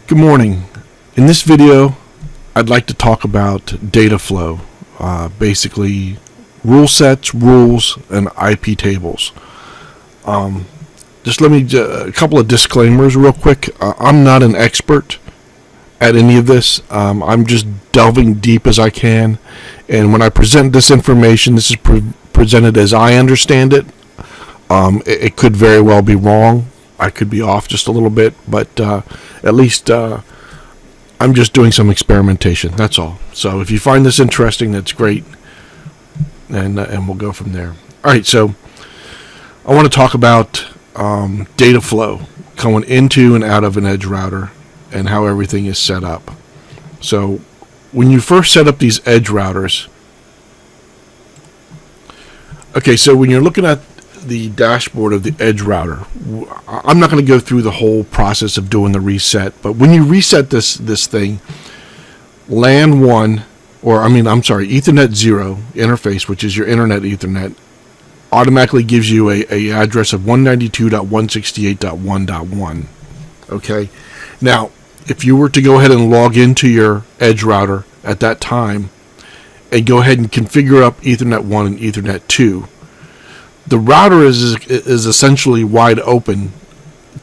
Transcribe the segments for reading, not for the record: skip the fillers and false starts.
Good morning. In this video, I'd like to talk about data flow, basically rule sets, rules, and IP tables. Just let me a couple of disclaimers real quick. I'm not an expert at any of this. I'm just delving deep as I can, and when I present this information, this is presented as I understand it. It could very well be wrong. I could be off just a little bit, but at least I'm just doing some experimentation. That's all. So if you find this interesting, that's great, and we'll go from there. All right. So I want to talk about data flow going into and out of an edge router and how everything is set up. So when you first set up these edge routers, okay. So when you're looking at the dashboard of the edge router, I'm not going to go through the whole process of doing the reset, but when you reset this thing, LAN 1, Ethernet 0 interface, which is your internet Ethernet, automatically gives you a address of 192.168.1.1. Okay, now if you were to go ahead and log into your edge router at that time and go ahead and configure up Ethernet 1 and Ethernet 2, the router is essentially wide open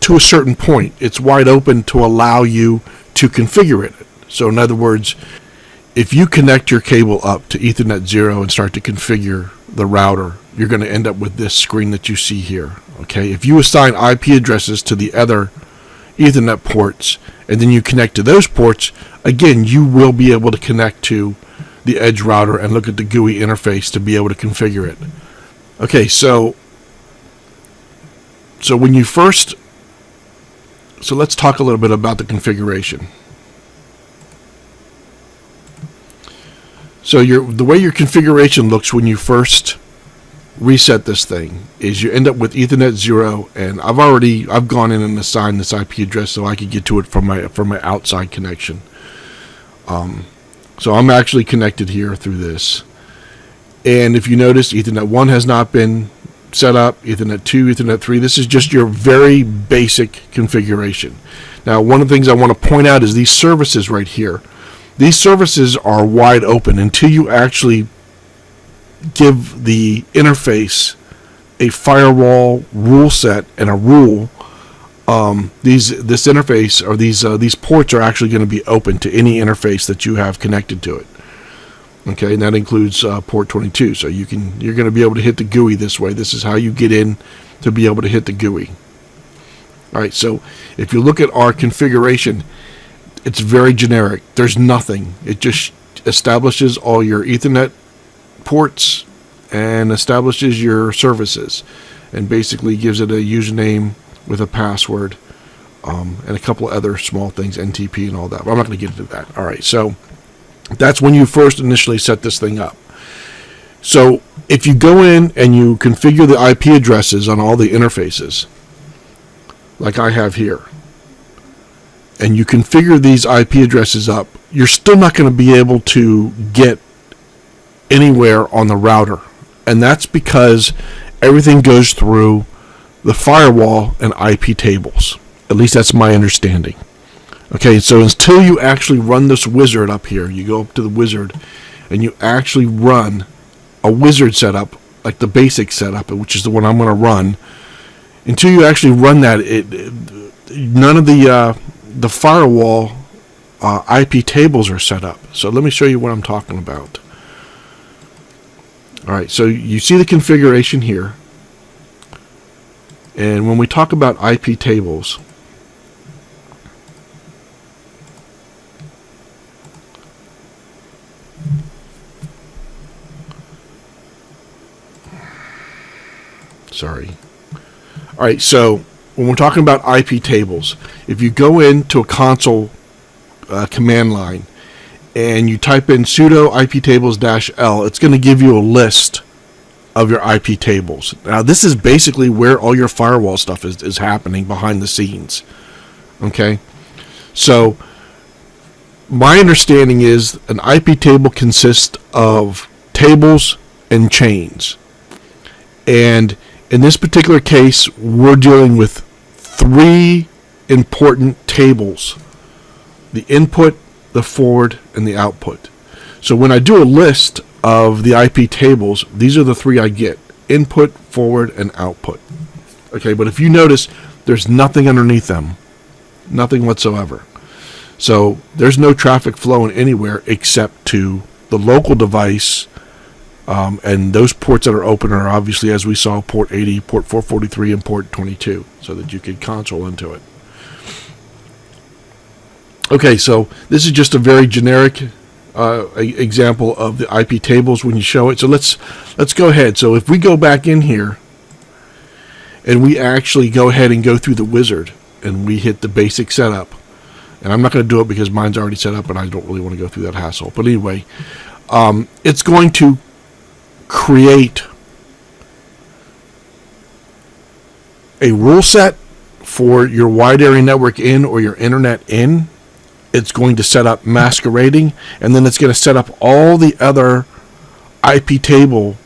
to a certain point. It's wide open to allow you to configure it. So in other words, if you connect your cable up to Ethernet 0 and start to configure the router, you're going to end up with this screen that you see here. Okay, if you assign IP addresses to the other Ethernet ports and then you connect to those ports, again, you will be able to connect to the edge router and look at the GUI interface to be able to configure it. Okay, so when you first, so let's talk a little bit about the configuration. So the way your configuration looks when you first reset this thing is you end up with Ethernet 0, and I've gone in and assigned this IP address so I could get to it from my outside connection. So I'm actually connected here through this. And if you notice, Ethernet 1 has not been set up, Ethernet 2, Ethernet 3. This is just your very basic configuration. Now, one of the things I want to point out is these services right here. These services are wide open until you actually give the interface a firewall rule set and a rule. This interface or these ports are actually going to be open to any interface that you have connected to it. Okay, and that includes port 22. So you're going to be able to hit the GUI this way. This is how you get in to be able to hit the GUI. All right, so if you look at our configuration, it's very generic. There's nothing. It just establishes all your Ethernet ports and establishes your services and basically gives it a username with a password and a couple of other small things, NTP and all that. But I'm not going to get into that. All right, so that's when you first initially set this thing up. So if you go in and you configure the IP addresses on all the interfaces, like I have here, and you configure these IP addresses up, you're still not going to be able to get anywhere on the router. And that's because everything goes through the firewall and IP tables. At least that's my understanding. Okay, so until you actually run this wizard up here, you go up to the wizard and you actually run a wizard setup, like the basic setup, which is the one I'm going to run. Until you actually run that, none of the firewall IP tables are set up. So let me show you what I'm talking about. All right, so you see the configuration here. And when we talk about IP tables, sorry. All right, so when we're talking about IP tables, if you go into a console command line and you type in sudo IPTables-L, it's going to give you a list of your IP tables. Now, this is basically where all your firewall stuff is happening behind the scenes. Okay, so my understanding is an IP table consists of tables and chains. And in this particular case, we're dealing with three important tables the input, the forward, and the output. So when I do a list of the IP tables, these are the three I get: input, forward, and output. Okay, but if you notice, there's nothing underneath them. Nothing whatsoever. So there's no traffic flowing anywhere except to the local device, and those ports that are open are obviously, as we saw, port 80, port 443, and port 22, so that you can console into it. Okay, so this is just a very generic example of the IP tables when you show it. So let's go ahead. So if we go back in here and we actually go ahead and go through the wizard and we hit the basic setup, and I'm not going to do it because mine's already set up and I don't really want to go through that hassle. But anyway, it's going to create a rule set for your wide area network in or your internet in. It's going to set up masquerading, and then it's going to set up all the other IP table,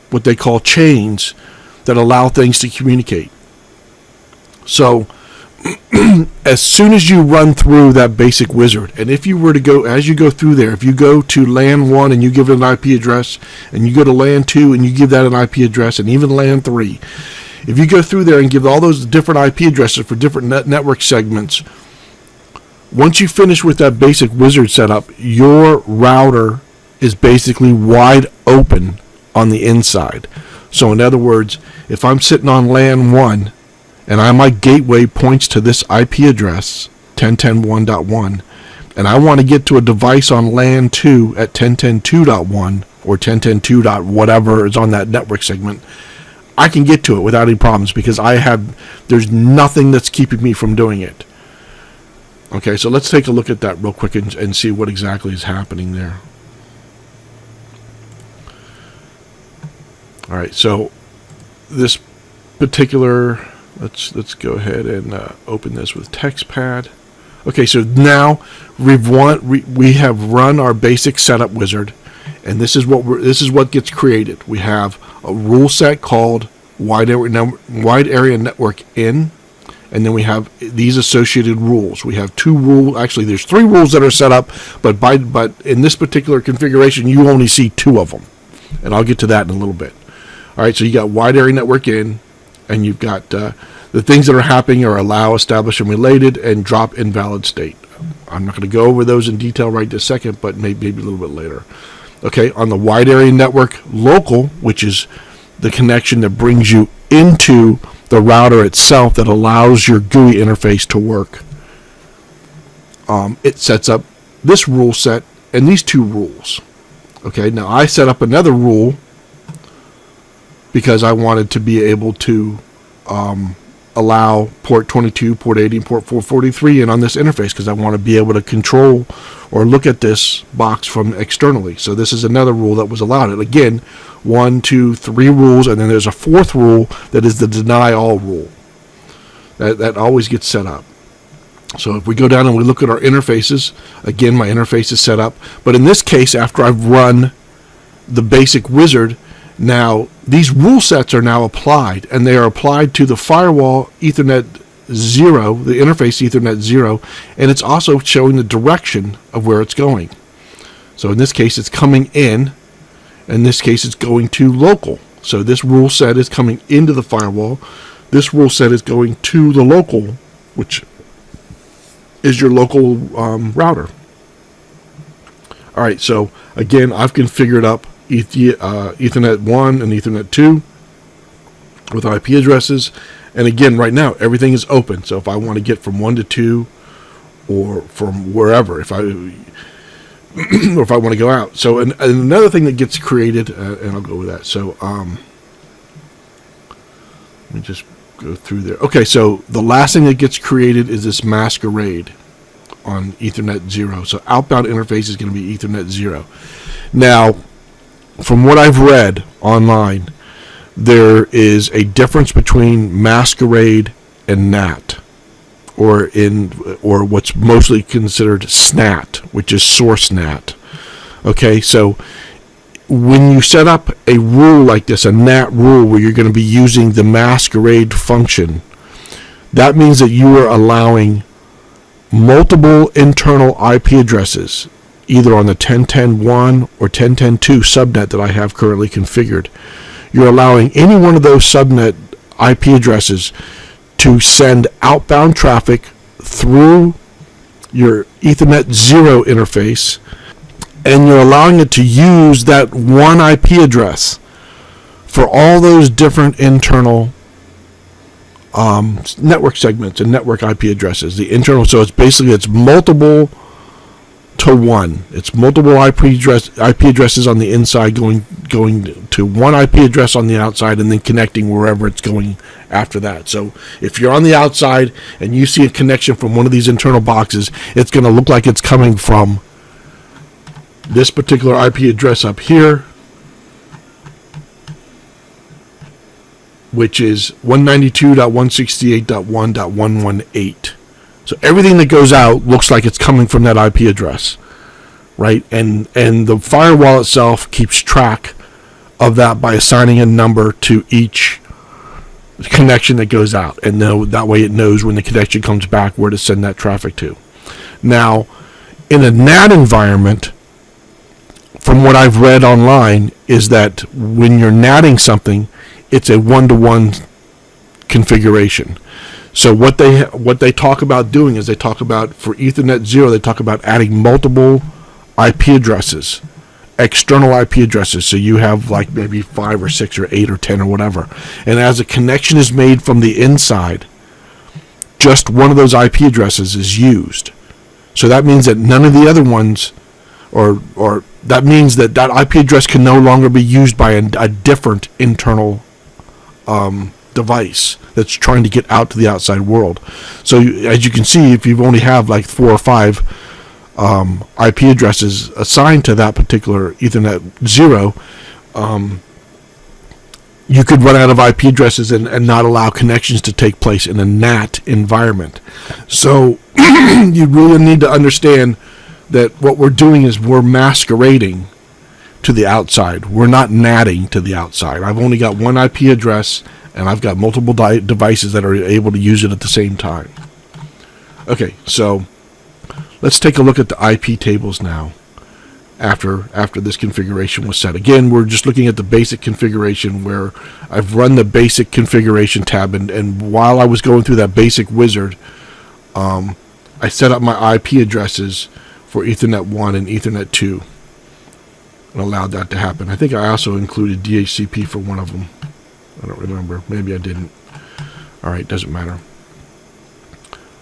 what they call chains, that allow things to communicate. So as soon as you run through that basic wizard, and if you were to go, as you go through there, if you go to LAN 1 and you give it an IP address, and you go to LAN 2 and you give that an IP address, and even LAN 3, if you go through there and give all those different IP addresses for different network segments, once you finish with that basic wizard setup, your router is basically wide open on the inside. So in other words, if I'm sitting on LAN 1 and my gateway points to this IP address, 10.10.1.1, and I want to get to a device on LAN 2 at 10.10.2.1 or 10.10.2. whatever is on that network segment, I can get to it without any problems because there's nothing that's keeping me from doing it. Okay, so let's take a look at that real quick and see what exactly is happening there. All right, so this particular, let's go ahead and open this with TextPad. Okay, so now we have run our basic setup wizard, and this is what gets created. We have a rule set called wide area network in. And then we have these associated rules. We have there's 3 rules that are set up, but in this particular configuration, you only see 2 of them. And I'll get to that in a little bit. All right, so you got wide area network in, and you've got the things that are happening are allow, establish, and related, and drop invalid state. I'm not going to go over those in detail right this second, but maybe a little bit later. Okay, on the wide area network local, which is the connection that brings you into the router itself that allows your GUI interface to work. It sets up this rule set and these 2 rules. Okay, now I set up another rule because I wanted to be able to allow port 22, port 80, and port 443 in on this interface because I want to be able to control or look at this box from externally. So this is another rule that was allowed. And again, 1, 2, 3 rules, and then there's a 4th rule that is the deny all rule. That always gets set up. So if we go down and we look at our interfaces, again, my interface is set up. But in this case, after I've run the basic wizard, now these rule sets are now applied, and they are applied to the firewall Ethernet 0, the interface Ethernet 0, and it's also showing the direction of where it's going. So in this case, it's coming in. In this case, it's going to local. So this rule set is coming into the firewall. This rule set is going to the local, which is your local router. All right, so again, I've configured up Ethernet 1 and Ethernet 2 with IP addresses. And again, right now, everything is open. So if I want to get from 1 to 2 or from wherever, if I want to go out. So and another thing that gets created, and I'll go with that. So let me just go through there. Okay, so the last thing that gets created is this masquerade on Ethernet 0. So outbound interface is going to be Ethernet 0. Now, from what I've read online, there is a difference between masquerade and NAT, or what's mostly considered SNAT, which is source NAT. Okay, so when you set up a rule like this, a NAT rule where you're going to be using the masquerade function, that means that you are allowing multiple internal IP addresses, either on the 10.10.1 or 10.10.2 subnet that I have currently configured, you're allowing any one of those subnet IP addresses to send outbound traffic through your Ethernet 0 interface, and you're allowing it to use that one IP address for all those different internal network segments and network IP addresses. The internal, so it's multiple to one. It's multiple IP addresses on the inside going to one IP address on the outside, and then connecting wherever it's going after that. So if you're on the outside and you see a connection from one of these internal boxes, it's going to look like it's coming from this particular IP address up here, which is 192.168.1.118. So everything that goes out looks like it's coming from that IP address, right? And the firewall itself keeps track of that by assigning a number to each connection that goes out, and that way it knows when the connection comes back where to send that traffic to. Now, in a NAT environment, from what I've read online, is that when you're NATing something, it's a one-to-one configuration. So what they talk about doing is, they talk about, for Ethernet 0, they talk about adding multiple IP addresses, external IP addresses. So you have like maybe 5 or 6 or 8 or 10 or whatever. And as a connection is made from the inside, just one of those IP addresses is used. So that means that none of the other ones, or that means that IP address can no longer be used by a different internal device that's trying to get out to the outside world. So as you can see, if you only have like 4 or 5 IP addresses assigned to that particular Ethernet 0, you could run out of IP addresses and not allow connections to take place in a NAT environment. So you really need to understand that what we're doing is we're masquerading to the outside. We're not NATing to the outside. I've only got one IP address, and I've got multiple devices that are able to use it at the same time. Okay, so let's take a look at the IP tables now after this configuration was set. Again, we're just looking at the basic configuration where I've run the basic configuration tab, and while I was going through that basic wizard, I set up my IP addresses for Ethernet 1 and Ethernet 2 and allowed that to happen. I think I also included DHCP for one of them. I don't remember. Maybe I didn't. Alright, doesn't matter.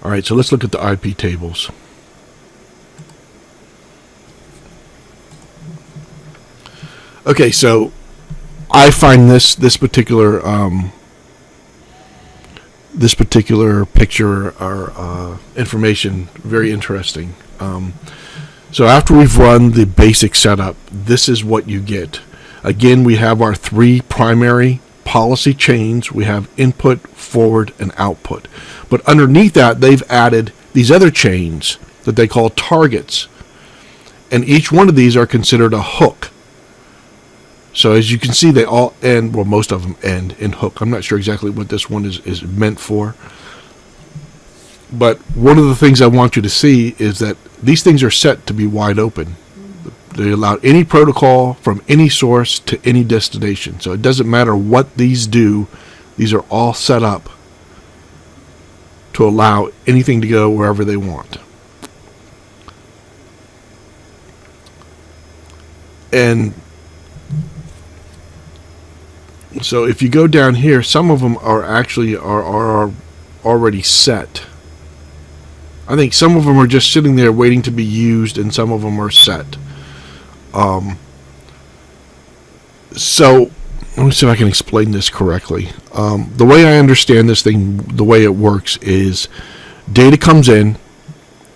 Alright, so let's look at the IP tables. Okay, so I find this particular picture or information very interesting. So after we've run the basic setup, this is what you get. Again, we have our 3 primary policy chains. We have input, forward, and output. But underneath that, they've added these other chains that they call targets. And each one of these are considered a hook. So as you can see, they all end, well, most of them end in hook. I'm not sure exactly what this one is meant for. But one of the things I want you to see is that these things are set to be wide open. They allow any protocol from any source to any destination. So it doesn't matter what these do. These are all set up to allow anything to go wherever they want. And so if you go down here, some of them are actually are already set. I think some of them are just sitting there waiting to be used, and some of them are set. So let me see if I can explain this correctly. The way I understand this thing, the way it works is data comes in,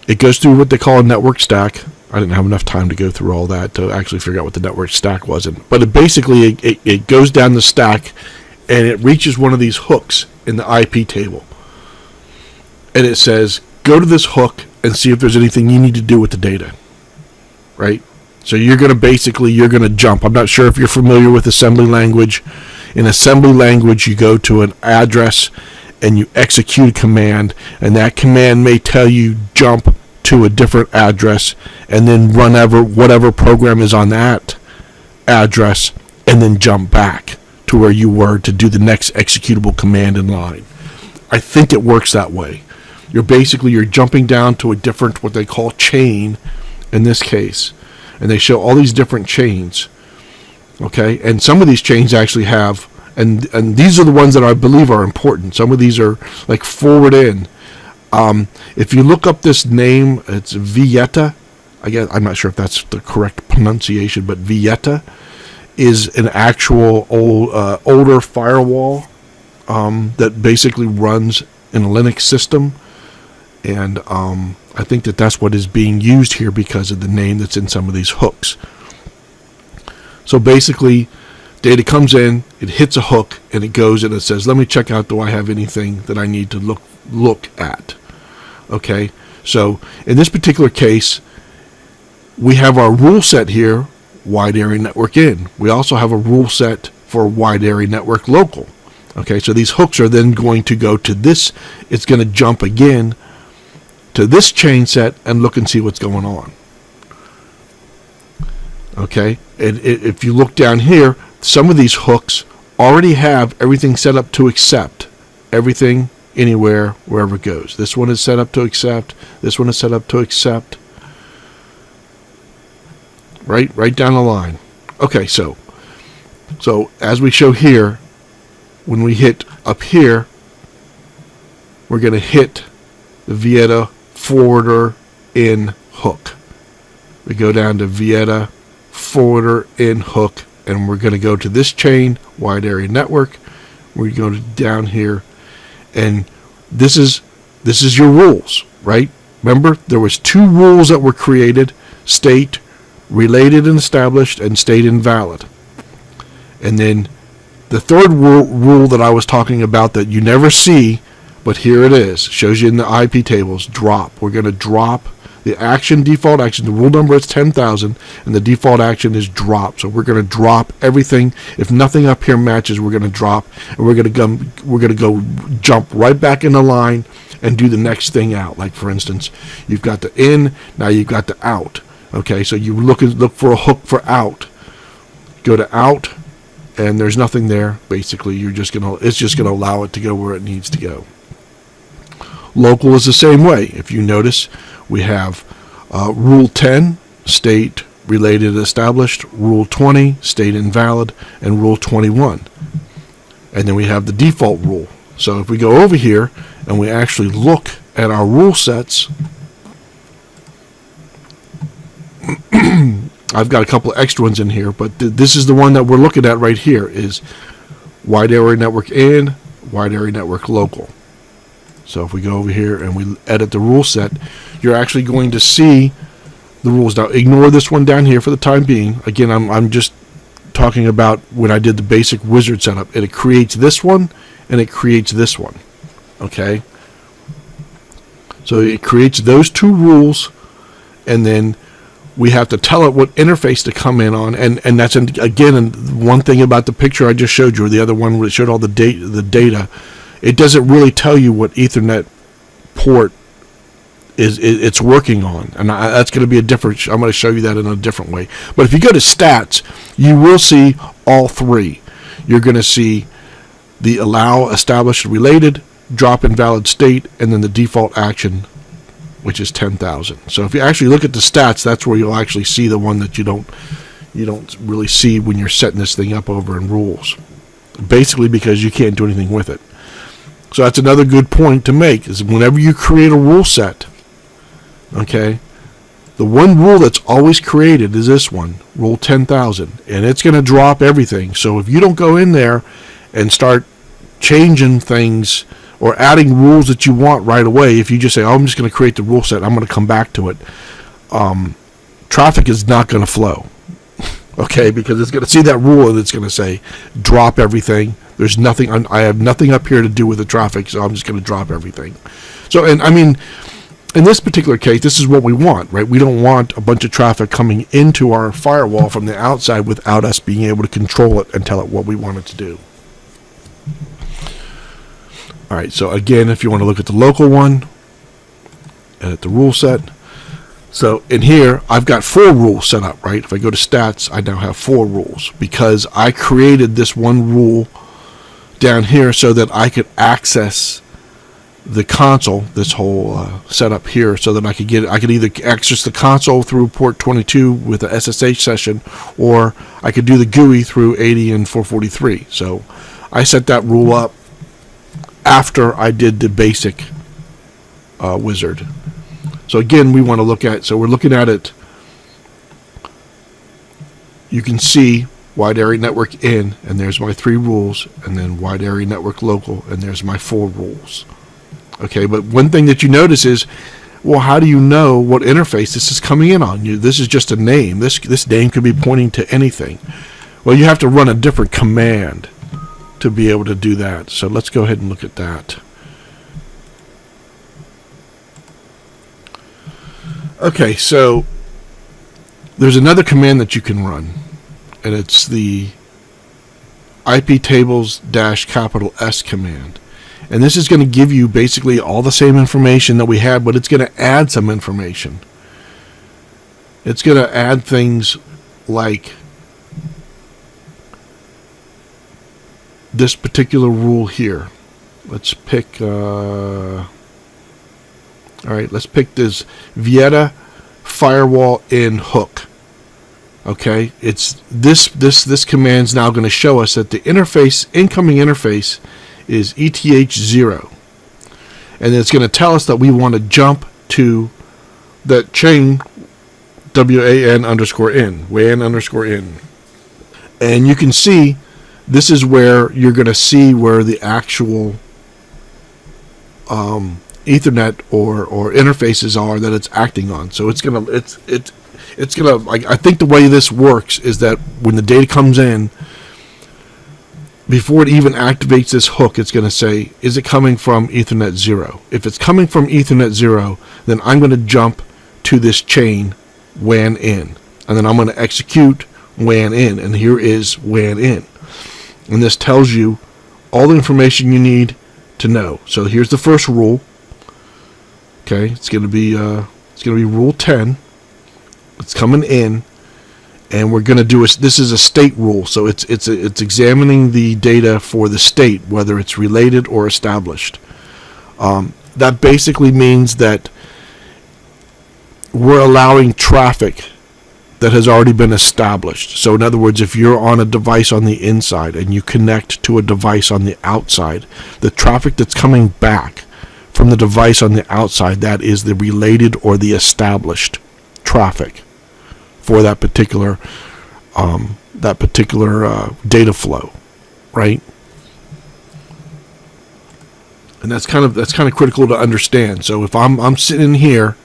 it goes through what they call a network stack. I didn't have enough time to go through all that to actually figure out what the network stack was. But it basically, it goes down the stack, and it reaches one of these hooks in the IP table. And it says, go to this hook and see if there's anything you need to do with the data. Right? So you're going to jump. I'm not sure if you're familiar with assembly language. In assembly language, you go to an address, and you execute a command, and that command may tell you jump to a different address and then run whatever program is on that address and then jump back to where you were to do the next executable command in line. I think it works that way. You're jumping down to a different, what they call chain in this case, and they show all these different chains. Okay, and some of these chains actually have, and these are the ones that I believe are important. Some of these are like forward in. If you look up this name, it's Vieta. I guess I'm not sure if that's the correct pronunciation, but Vieta is an actual older firewall that basically runs in a Linux system, and I think that's what is being used here because of the name that's in some of these hooks. So basically, data comes in, it hits a hook, and it goes and it says, let me check out, do I have anything that I need to look at? Okay, so in this particular case, we have our rule set here, wide area network in. We also have a rule set for wide area network local. Okay, so these hooks are then going to go to this. It's going to jump again to this chain set and look and see what's going on. Okay, and if you look down here, some of these hooks already have everything set up to accept everything anywhere, wherever it goes. This one is set up to accept. This one is set up to accept. Right down the line. Okay, so as we show here, when we hit up here, we're going to hit the Vieta forwarder in hook. We go down to Vieta forwarder in hook, and we're going to go to this chain, wide area network. We're going to go down here, and this is your rules, right? Remember, there was two rules that were created: state related and established, and state invalid. And then the third rule that I was talking about that you never see, but here it is, shows you in the IPTables, drop. We're going to drop the action, default action. The rule number is 10,000, and the default action is drop. So we're going to drop everything. If nothing up here matches, we're going to drop, and we're going to go jump right back in the line and do the next thing out. Like for instance, you've got the in, now you've got the out. Okay, so you look for a hook for out. Go to out, and there's nothing there. Basically, it's just gonna allow it to go where it needs to go. Local is the same way. If you notice, we have Rule 10, state related established, Rule 20, state invalid, and Rule 21. And then we have the default rule. So if we go over here and we actually look at our rule sets, I've got a couple of extra ones in here, but this is the one that we're looking at right here, is wide area network in, wide area network local. So if we go over here and we edit the rule set, you're actually going to see the rules. Now ignore this one down here for the time being. Again, I'm just talking about when I did the basic wizard setup, and it creates this one and it creates this one. Okay, so it creates those two rules, and then we have to tell it what interface to come in on, and that's again one thing about the picture I just showed you, or the other one where it showed all the data. It doesn't really tell you what Ethernet port it's working on, and that's going to be a different. I'm going to show you that in a different way. But if you go to stats, you will see all three. You're going to see the allow, established, related, drop invalid state, and then the default action, which is 10,000. So if you actually look at the stats, that's where you'll actually see the one that you don't really see when you're setting this thing up over in rules. Basically because you can't do anything with it. So that's another good point to make, is whenever you create a rule set, okay, the one rule that's always created is this one, rule 10,000, and it's going to drop everything. So if you don't go in there and start changing things or adding rules that you want right away, if you just say, oh, I'm just going to create the rule set, I'm going to come back to it, traffic is not going to flow. Okay, because it's going to see that rule and it's going to say drop everything. There's nothing, I have nothing up here to do with the traffic, so I'm just going to drop everything. So, and I mean, in this particular case, this is what we want, right? We don't want a bunch of traffic coming into our firewall from the outside without us being able to control it and tell it what we want it to do. All right, so again, if you want to look at the local one, edit the rule set. So in here, I've got 4 rules set up, right? If I go to stats, I now have 4 rules because I created this one rule down here so that I could access the console, this whole setup here, so that I could either access the console through port 22 with a SSH session, or I could do the GUI through 80 and 443. So I set that rule up after I did the basic wizard. So again, we want to look at, so we're looking at it, you can see wide area network in, and there's my 3 rules, and then wide area network local, and there's my 4 rules. Okay, but one thing that you notice is, well, how do you know what interface this is coming in on? This is just a name. This name could be pointing to anything. Well, you have to run a different command to be able to do that. So let's go ahead and look at that. Okay, so there's another command that you can run, and it's the IPTables -S command. And this is going to give you basically all the same information that we had, but it's going to add some information. It's going to add things like this particular rule here. Let's pick, all right, let's pick this Vieta firewall in hook. Okay, it's this command's now going to show us that the interface, incoming interface, is ETH0, and it's going to tell us that we want to jump to that chain WAN_in, and you can see this is where you're going to see where the actual Ethernet or interfaces are that it's acting on. So it's gonna I think the way this works is that when the data comes in, before it even activates this hook, it's going to say, is it coming from Ethernet 0? If it's coming from Ethernet 0, then I'm going to jump to this chain WAN in, and then I'm going to execute WAN in, and here is WAN in, and this tells you all the information you need to know. So here's the first rule. Okay, it's going to be rule 10. It's coming in. And we're going to do this is a state rule, so it's examining the data for the state, whether it's related or established. That basically means that we're allowing traffic that has already been established. So in other words, if you're on a device on the inside and you connect to a device on the outside, the traffic that's coming back from the device on the outside, that is the related or the established traffic for that particular data flow, right? And that's kind of critical to understand. So if I'm sitting here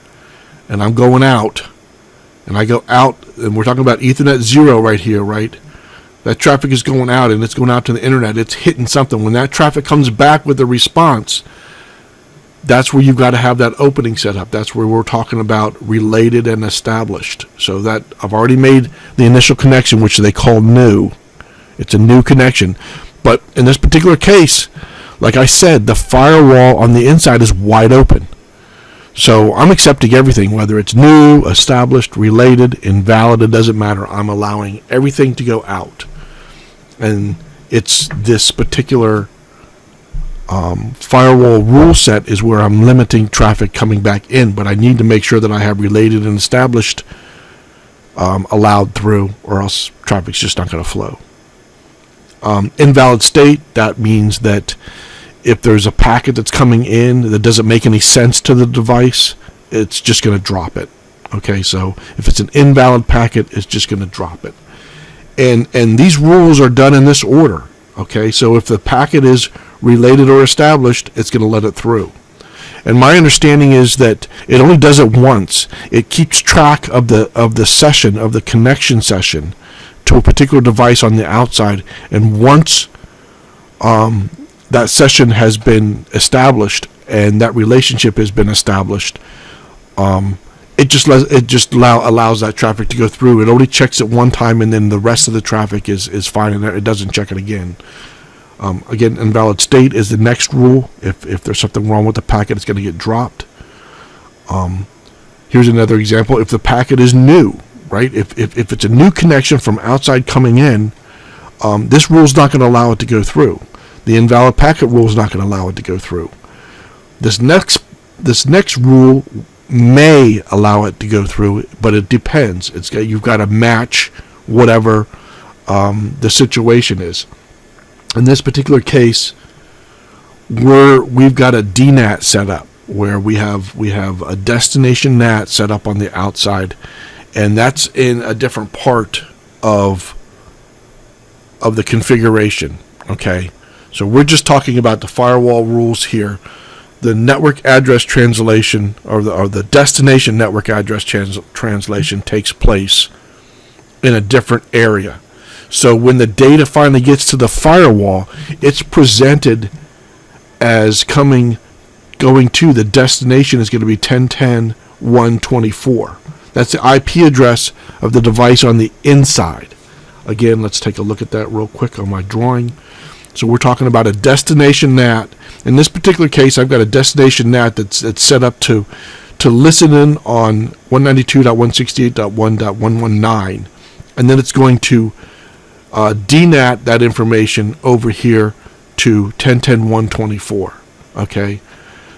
and I'm going out, and I go out, and we're talking about Ethernet 0 right here, right? That traffic is going out, and it's going out to the internet. It's hitting something. When that traffic comes back with a response, that's where you've got to have that opening set up. That's where we're talking about related and established. So that I've already made the initial connection, which they call new. It's a new connection. But in this particular case, like I said, the firewall on the inside is wide open. So I'm accepting everything, whether it's new, established, related, invalid, it doesn't matter. I'm allowing everything to go out. And it's this particular firewall rule set is where I'm limiting traffic coming back in, but I need to make sure that I have related and established allowed through, or else traffic's just not going to flow. Invalid state, that means that if there's a packet that's coming in that doesn't make any sense to the device, it's just going to drop it. Okay, so if it's an invalid packet, it's just going to drop it. And these rules are done in this order. Okay, so if the packet is related or established, it's going to let it through. And my understanding is that it only does it once. It keeps track of the session, of the connection session to a particular device on the outside, and once that session has been established and that relationship has been established, it just allows that traffic to go through. It only checks it one time, and then the rest of the traffic is fine, and it doesn't check it again. Again, invalid state is the next rule. If there's something wrong with the packet, it's going to get dropped. Here's another example. If the packet is new, right? If it's a new connection from outside coming in, this rule is not going to allow it to go through. The invalid packet rule is not going to allow it to go through. This next rule may allow it to go through, but it depends. You've got to match whatever the situation is. In this particular case, we've got a DNAT set up where we have a destination NAT set up on the outside, and that's in a different part of the configuration. Okay, so we're just talking about the firewall rules here. The network address translation, or the destination network address translation, takes place in a different area. So when the data finally gets to the firewall, it's presented as going to the destination is going to be 10.10.124. That's the IP address of the device on the inside. Again, let's take a look at that real quick on my drawing. So we're talking about a destination NAT. In this particular case, I've got a destination NAT that's set up to listen in on 192.168.1.119, and then it's going to DNAT that information over here to 10.10.124. Okay,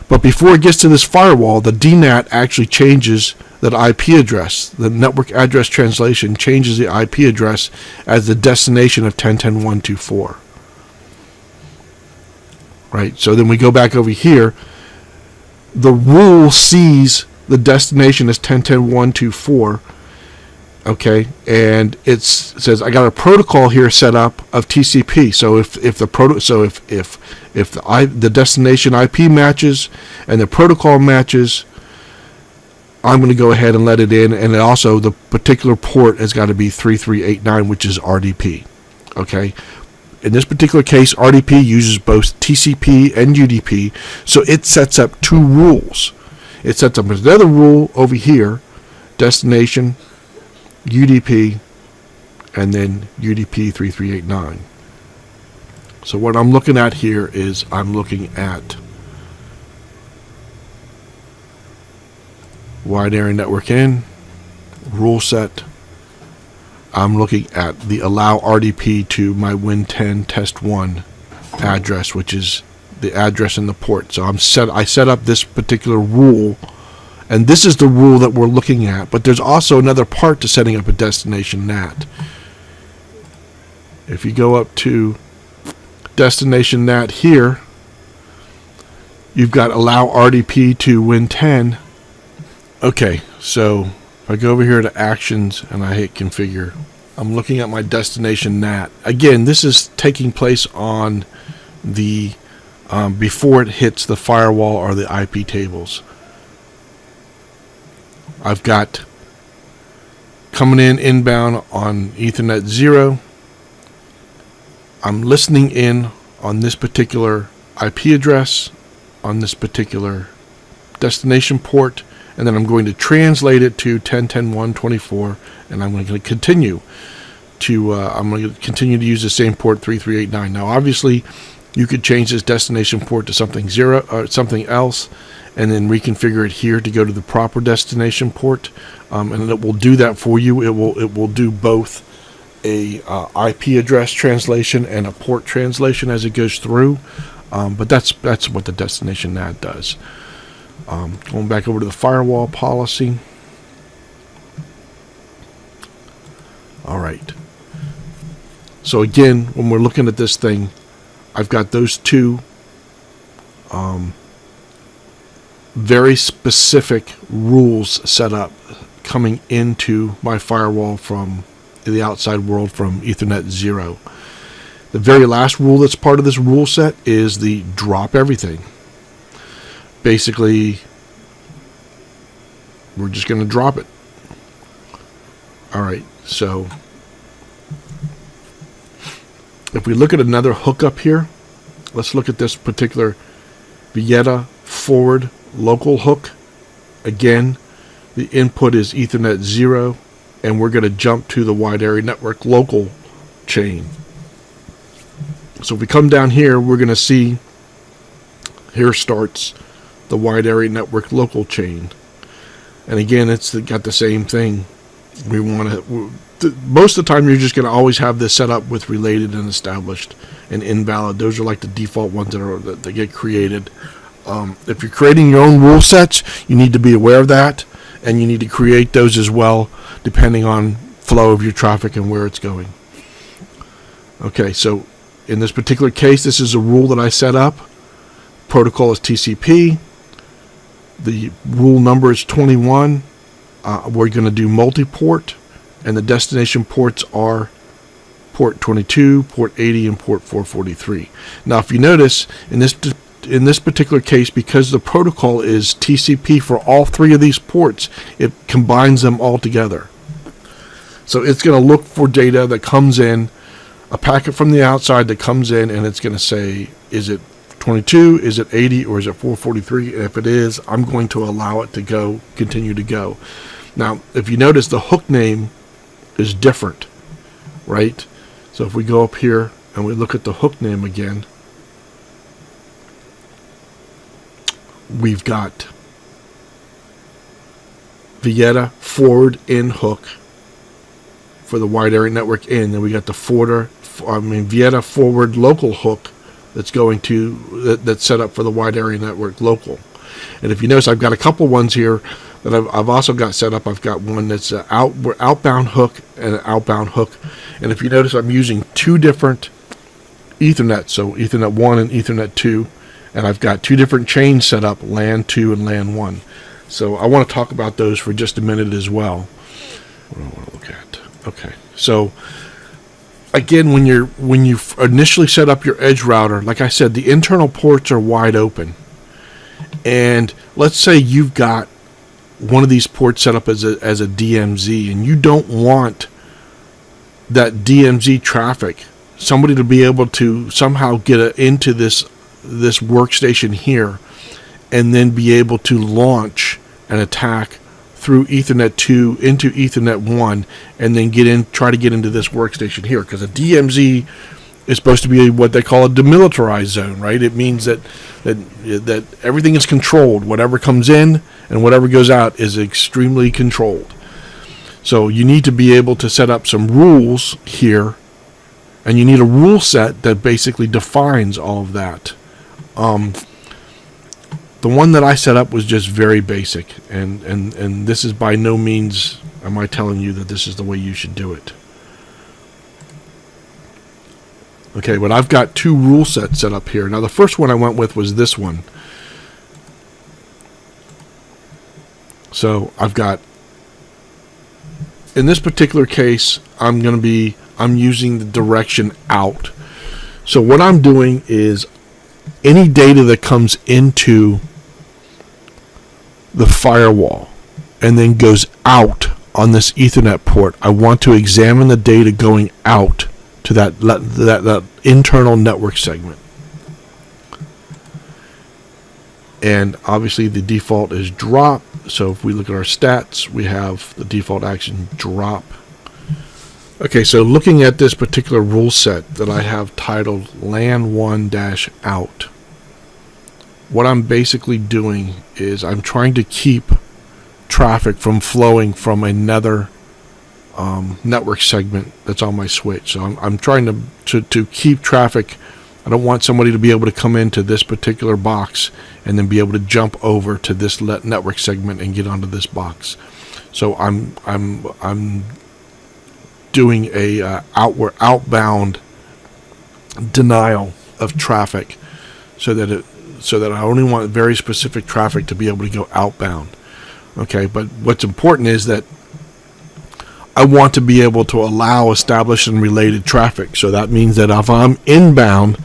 but before it gets to this firewall, the DNAT actually changes that IP address. The network address translation changes the IP address as the destination of 10.10.124. Right, so then we go back over here. The rule sees the destination as 10.10.124. Okay, and it says I got a protocol here set up of TCP. So if the destination IP matches and the protocol matches, I'm going to go ahead and let it in. And also the particular port has got to be 3389, which is RDP. Okay. In this particular case, RDP uses both TCP and UDP, so it sets up two rules. It sets up another rule over here, destination, UDP, and then UDP 3389. So what I'm looking at here is I'm looking at wide area network in, rule set. I'm looking at the allow RDP to my Win10 test 1 address, which is the address in the port. So I set up this particular rule, and this is the rule that we're looking at. But there's also another part to setting up a destination NAT. If you go up to destination NAT here, you've got allow RDP to Win10. Okay, so if I go over here to actions and I hit configure, I'm looking at my destination NAT. Again, this is taking place on the before it hits the firewall or the IPTables. I've got coming in inbound on Ethernet 0. I'm listening in on this particular IP address on this particular destination port, and then I'm going to translate it to 10.10.124, and I'm going to continue to use the same port 3389. Now, obviously, you could change this destination port to something else, and then reconfigure it here to go to the proper destination port, and it will do that for you. It will do both a IP address translation and a port translation as it goes through. But that's what the destination NAT does. Going back over to the firewall policy. All right. So again, when we're looking at this thing, I've got those two very specific rules set up coming into my firewall from the outside world from Ethernet 0. The very last rule that's part of this rule set is the drop everything. Basically, we're just going to drop it. All right, so if we look at another hookup here, let's look at this particular Vieta forward local hook. Again, the input is Ethernet 0, and we're going to jump to the wide area network local chain. So if we come down here, we're going to see here starts the wide area network local chain. And again, it's got the same thing. We want to, most of the time, you're just going to always have this set up with related and established and invalid. Those are like the default ones that get created. If you're creating your own rule sets, you need to be aware of that, and you need to create those as well, depending on flow of your traffic and where it's going. Okay, so in this particular case, this is a rule that I set up. Protocol is TCP. The rule number is 21. We're going to do multi-port, and the destination ports are port 22, port 80, and port 443. Now, if you notice, in this particular case, because the protocol is TCP for all three of these ports, it combines them all together. So it's going to look for data that comes in, a packet from the outside that comes in, and it's going to say, is it 22, is it 80, or is it 443? And if it is, I'm going to allow it to continue to go. Now, if you notice, the hook name is different, right? So if we go up here and we look at the hook name again, we've got Vieta forward in hook for the wide area network in. Then we got the Vieta forward local hook that's going to that's set up for the wide area network local. And if you notice, I've got a couple ones here that I've also got set up. I've got one that's an outbound hook and an outbound hook. And if you notice, I'm using two different Ethernet, so Ethernet 1 and Ethernet 2. And I've got two different chains set up, LAN 2 and LAN 1. So I want to talk about those for just a minute as well. What do I want to look at? Okay, so again, when you initially set up your EdgeRouter, like I said, the internal ports are wide open. And let's say you've got one of these ports set up as a DMZ, and you don't want that DMZ traffic, somebody to be able to somehow get into this workstation here and then be able to launch an attack through Ethernet 2 into Ethernet 1 and then try to get into this workstation here, because a DMZ is supposed to be what they call a demilitarized zone, right? It means that everything is controlled. Whatever comes in and whatever goes out is extremely controlled. So you need to be able to set up some rules here, and you need a rule set that basically defines all of that. The one that I set up was just very basic, and this is by no means am I telling you that this is the way you should do it. Okay, but I've got two rule sets set up here. Now, the first one I went with was this one. So I've got, in this particular case, I'm using the direction out. So what I'm doing is any data that comes into the firewall and then goes out on this Ethernet port, I want to examine the data going out to that internal network segment. And obviously the default is drop. So if we look at our stats, we have the default action drop. Okay, so looking at this particular rule set that I have titled LAN1-out, what I'm basically doing is I'm trying to keep traffic from flowing from another network segment that's on my switch. So I'm trying to keep traffic. I don't want somebody to be able to come into this particular box and then be able to jump over to this network segment and get onto this box. So I'm doing a outbound denial of traffic, so that I only want very specific traffic to be able to go outbound. Okay, but what's important is that I want to be able to allow established and related traffic. So that means that if I'm inbound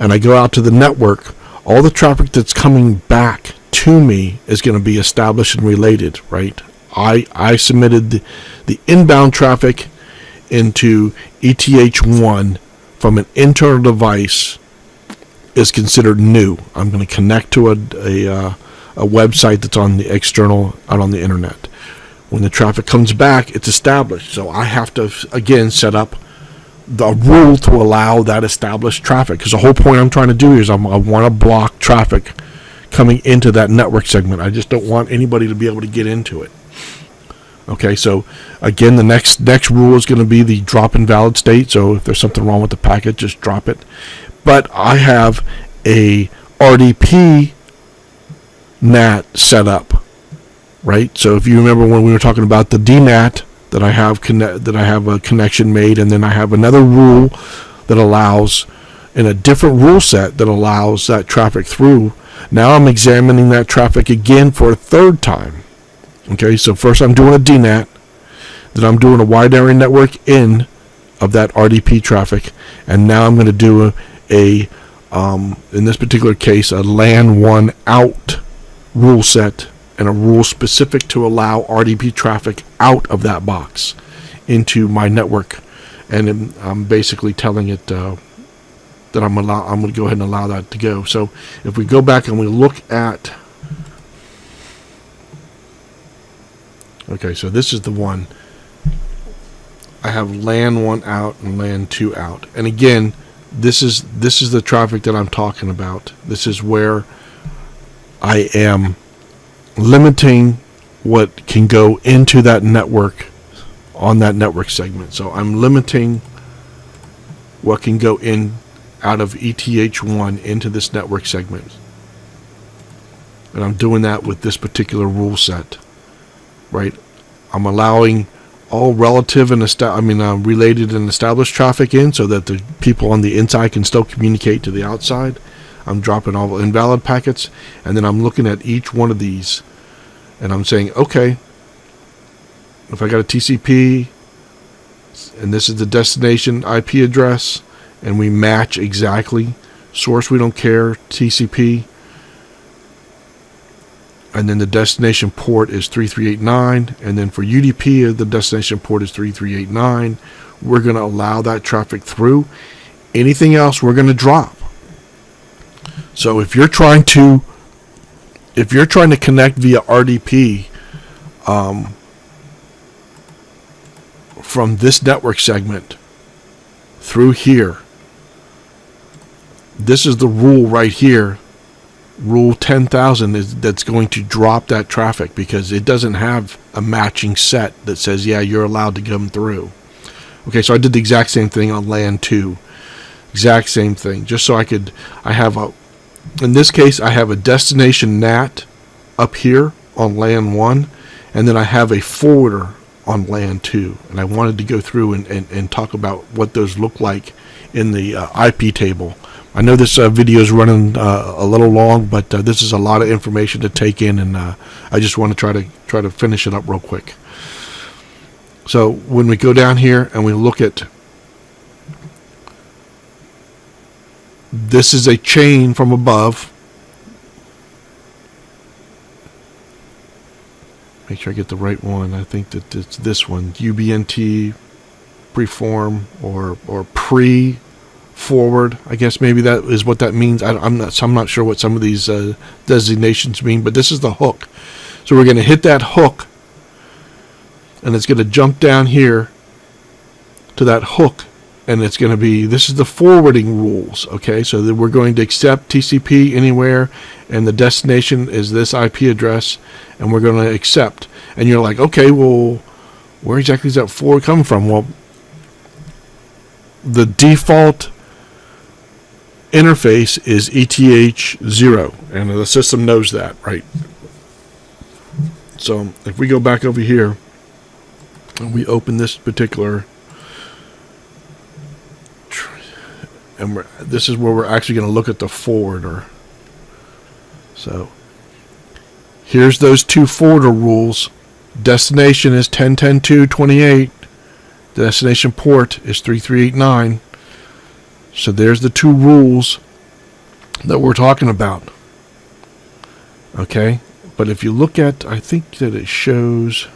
and I go out to the network, all the traffic that's coming back to me is going to be established and related, right? I submitted the inbound traffic into ETH1 from an internal device is considered new. I'm going to connect to a website that's on the external, out on the internet. When the traffic comes back, it's established. So I have to, again, set up the rule to allow that established traffic. Because the whole point I'm trying to do is I want to block traffic coming into that network segment. I just don't want anybody to be able to get into it. Okay, so again, the next rule is going to be the drop invalid state. So if there's something wrong with the packet, just drop it. But I have a RDP NAT set up, right? So if you remember when we were talking about the DNAT, that I have a connection made, and then I have another rule that allows, in a different rule set that allows that traffic through. Now I'm examining that traffic again for a third time. Okay, so first I'm doing a DNAT, then I'm doing a wide area network in of that RDP traffic, and now I'm going to do in this particular case, a LAN 1 out rule set, and a rule specific to allow RDP traffic out of that box into my network. And I'm basically telling it that I'm going to go ahead and allow that to go. So if we go back and we look at, okay, so this is the one. I have LAN 1 out and LAN 2 out. And again, this is the traffic that I'm talking about. This is where I am limiting what can go into that network on that network segment. So I'm limiting what can go in out of ETH1 into this network segment. And I'm doing that with this particular rule set, right? I'm allowing all relative and related and established traffic in, so that the people on the inside can still communicate to the outside. I'm dropping all the invalid packets, and then I'm looking at each one of these, and I'm saying, okay, if I got a TCP, and this is the destination IP address, and we match exactly, source we don't care, TCP, and then the destination port is 3389, and then for UDP the destination port is 3389. We're going to allow that traffic through. Anything else we're going to drop. So if you're trying to connect via RDP from this network segment through here, this is the rule right here. Rule 10,000 that's going to drop that traffic, because it doesn't have a matching set that says, yeah, you're allowed to come through. Okay, so I did the exact same thing on LAN 2. Exact same thing. Just so in this case, I have a destination NAT up here on LAN 1, and then I have a forwarder on LAN 2. And I wanted to go through and talk about what those look like in the IP table. I know this video is running a little long, but this is a lot of information to take in, and I just want to try to finish it up real quick. So when we go down here and we look at, this is a chain from above. Make sure I get the right one. I think that it's this one, UBNT preform or pre forward. I guess maybe that is what that means. I'm not sure what some of these designations mean, but this is the hook. So we're going to hit that hook, and it's going to jump down here to that hook, and it's going to be, this is the forwarding rules. Okay, so that we're going to accept TCP anywhere, and the destination is this IP address, and we're going to accept. And you're like, okay, well, where exactly is that forward coming from? Well, the default interface is ETH0, and the system knows that, right? So if we go back over here and we open this particular, and this is where we're actually going to look at the forwarder. So here's those two forwarder rules. Destination is 10.10.2.28. Destination port is 3389. So there's the two rules that we're talking about. Okay, but if you look at, I think that it shows,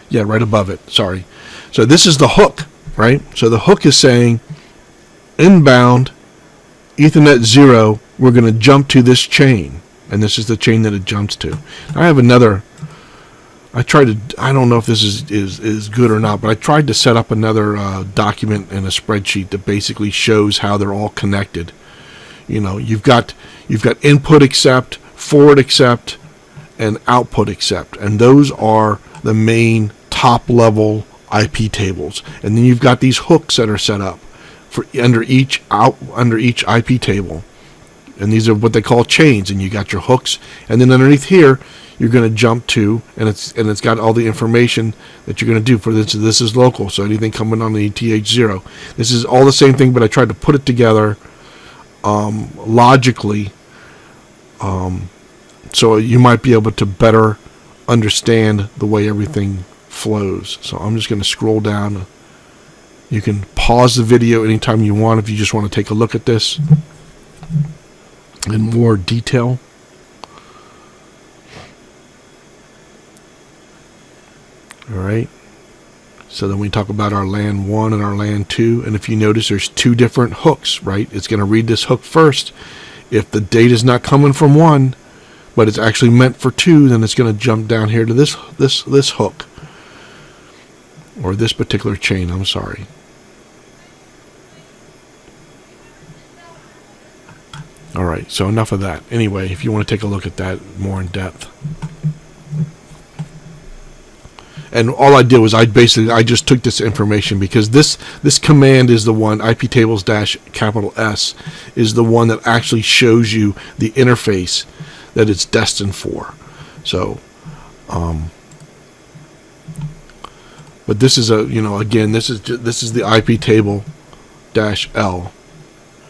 yeah, right above it, sorry. So this is the hook, right? So the hook is saying inbound Ethernet 0, we're going to jump to this chain, and this is the chain that it jumps to. I have I don't know if this is good or not, but I tried to set up another document in a spreadsheet that basically shows how they're all connected. You know, you've got input accept, forward accept, and output accept, and those are the main top level IP tables. And then you've got these hooks that are set up for under each IP table, and these are what they call chains. And you got your hooks, and then underneath here you're going to jump to, and it's got all the information that you're going to do for this. This is local, so anything coming on the ETH0. This is all the same thing, but I tried to put it together logically, so you might be able to better understand the way everything flows. So I'm just going to scroll down. You can pause the video anytime you want if you just want to take a look at this in more detail. All right. So then we talk about our LAN 1 and our LAN 2. And if you notice, there's two different hooks, right? It's going to read this hook first. If the data is not coming from one, but it's actually meant for two, then it's going to jump down here to this hook, or this particular chain. I'm sorry. All right. So enough of that. Anyway, if you want to take a look at that more in depth. And all I did was I just took this information because this command is the one, IPTables -S is the one that actually shows you the interface that it's destined for. So, but this is again, this is the IPTable -L,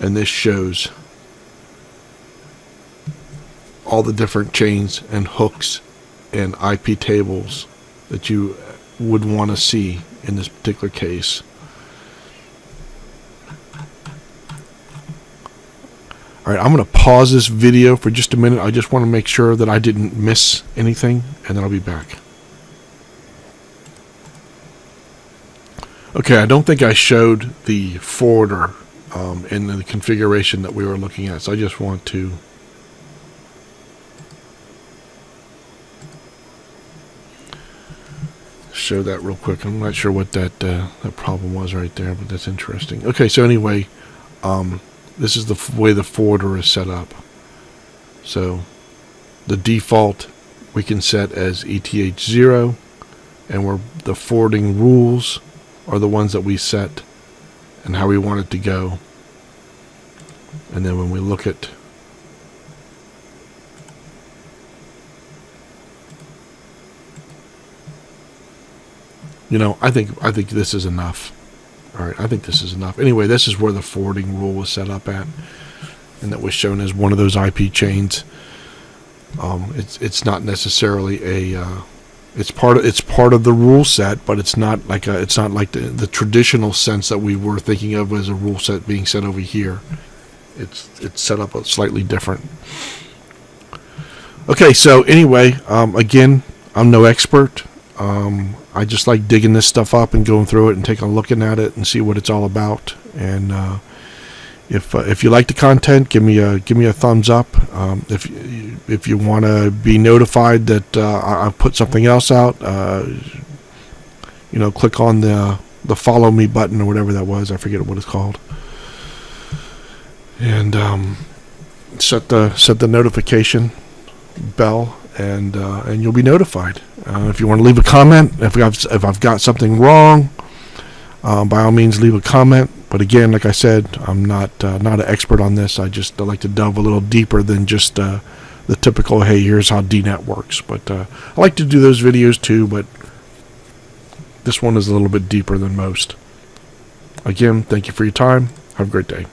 and this shows all the different chains and hooks and IP tables that you would want to see in this particular case. All right, I'm going to pause this video for just a minute. I just want to make sure that I didn't miss anything, and then I'll be back. Okay, I don't think I showed the forwarder in the configuration that we were looking at, so I just want to show that real quick. I'm not sure what that problem was right there, but that's interesting. Okay, so anyway, this is the way the forwarder is set up. So the default we can set as ETH0, and the forwarding rules are the ones that we set and how we want it to go. And then when we look at I think this is enough. All right, I think this is enough. Anyway, this is where the forwarding rule was set up at, and that was shown as one of those IP chains. It's not necessarily it's part of the rule set, but it's not like the traditional sense that we were thinking of as a rule set being set over here. It's set up slightly different. Okay, so anyway, again, I'm no expert. I just like digging this stuff up and going through it and taking a look at it and see what it's all about. And if you like the content, give me a thumbs up. If you want to be notified that I put something else out, click on the follow me button or whatever that was. I forget what it's called. And set the notification bell, and you'll be notified. If you want to leave a comment, if I've got something wrong, by all means leave a comment. But again, like I said, I'm not an expert on this. I like to delve a little deeper than just the typical, hey, here's how DNet works. But I like to do those videos too, but this one is a little bit deeper than most. Again, thank you for your time. Have a great day.